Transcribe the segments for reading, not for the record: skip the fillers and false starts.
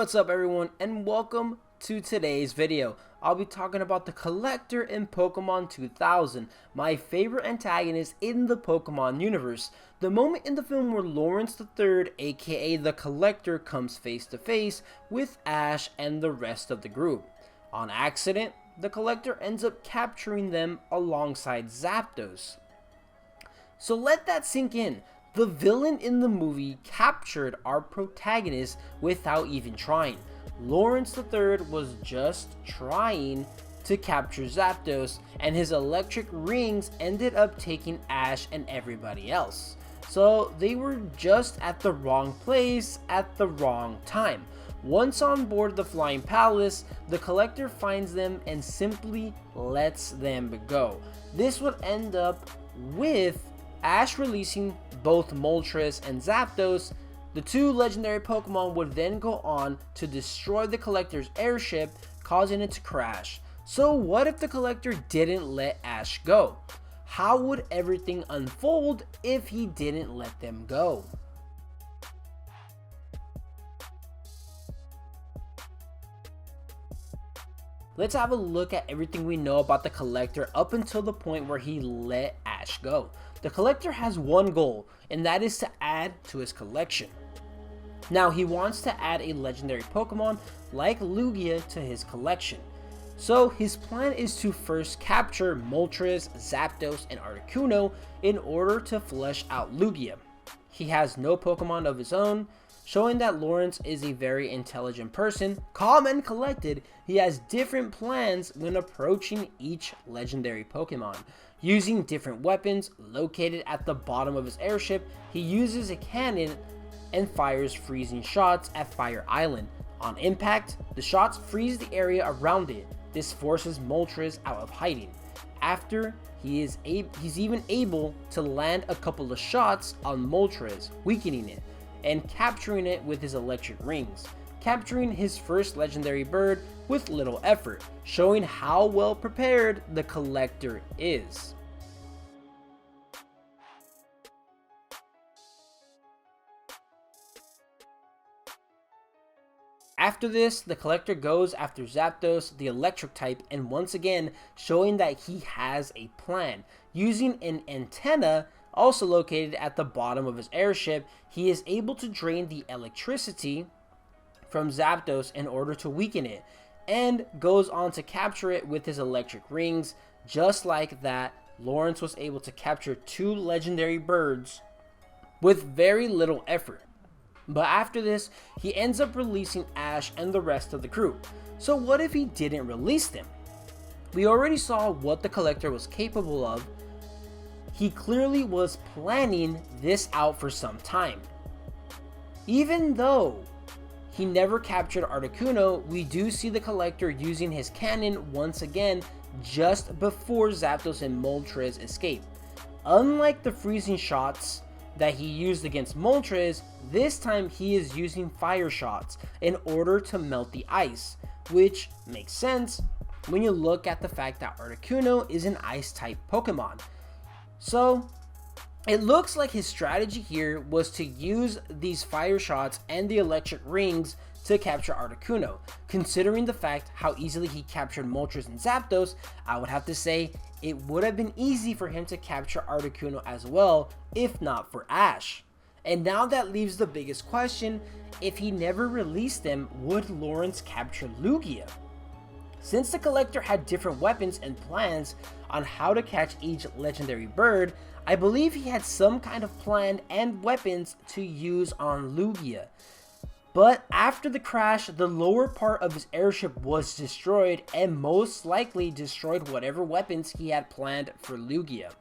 What's up everyone, and welcome to today's video. I'll be talking about the Collector in Pokemon 2000, my favorite antagonist in the Pokemon universe. The moment in the film where Lawrence III, aka the Collector, comes face to face with Ash and the rest of the group. On accident, the Collector ends up capturing them alongside Zapdos. So let that sink in. The villain in the movie captured our protagonist without even trying. Lawrence III was just trying to capture Zapdos, and his electric rings ended up taking Ash and everybody else. So they were just at the wrong place at the wrong time. Once on board the Flying Palace, the Collector finds them and simply lets them go. This would end up with Ash releasing both Moltres and Zapdos. The two legendary Pokemon would then go on to destroy the Collector's airship, causing it to crash. So what if the Collector didn't let Ash go? How would everything unfold if he didn't let them go? Let's have a look at everything we know about the Collector up until the point where he let Ash go. The Collector has one goal, and that is to add to his collection. Now, he wants to add a legendary Pokemon like Lugia to his collection. So his plan is to first capture Moltres, Zapdos, and Articuno in order to flesh out Lugia. He has no Pokemon of his own, showing that Lawrence is a very intelligent person. Calm and collected, he has different plans when approaching each legendary Pokemon. Using different weapons located at the bottom of his airship, he uses a cannon and fires freezing shots at Fire Island. On impact, the shots freeze the area around it. This forces Moltres out of hiding. After, he's even able to land a couple of shots on Moltres, weakening it and capturing it with his electric rings, capturing his first legendary bird with little effort, showing how well prepared the Collector is. After this, the Collector goes after Zapdos, the electric type, and once again showing that he has a plan. Using an antenna also located at the bottom of his airship, he is able to drain the electricity from Zapdos in order to weaken it, and goes on to capture it with his electric rings. Just like that, Lawrence was able to capture two legendary birds with very little effort. But after this, he ends up releasing Ash and the rest of the crew. So what if he didn't release them? We already saw what the Collector was capable of. He clearly was planning this out for some time. Even though he never captured Articuno, we do see the Collector using his cannon once again just before Zapdos and Moltres escape. Unlike the freezing shots that he used against Moltres, this time he is using fire shots in order to melt the ice, which makes sense when you look at the fact that Articuno is an ice type Pokemon. So it looks like his strategy here was to use these fire shots and the electric rings to capture Articuno. Considering the fact how easily he captured Moltres and Zapdos, I would have to say it would have been easy for him to capture Articuno as well, if not for Ash. And now that leaves the biggest question: if he never released them, would Lawrence capture Lugia? Since the Collector had different weapons and plans on how to catch each legendary bird, I believe he had some kind of plan and weapons to use on Lugia. But after the crash, the lower part of his airship was destroyed, and most likely destroyed whatever weapons he had planned for Lugia.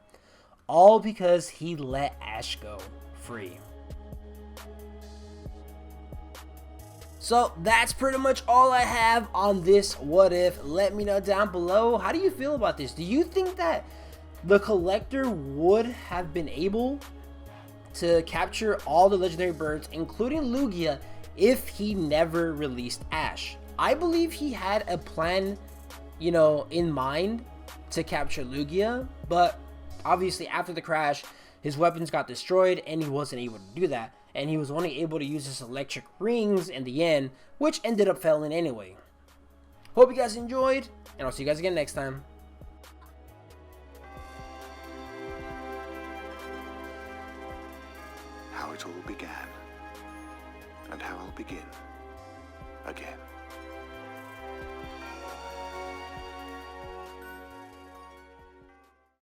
All because he let Ash go free. So that's pretty much all I have on this what if. Let me know down below, how do you feel about this? Do you think that the Collector would have been able to capture all the legendary birds, including Lugia, if he never released Ash? I believe he had a plan, in mind to capture Lugia, but obviously after the crash, his weapons got destroyed and he wasn't able to do that. and he was only able to use his electric rings in the end, which ended up failing anyway. Hope you guys enjoyed, and I'll see you guys again next time. How it all began, and how I'll begin again.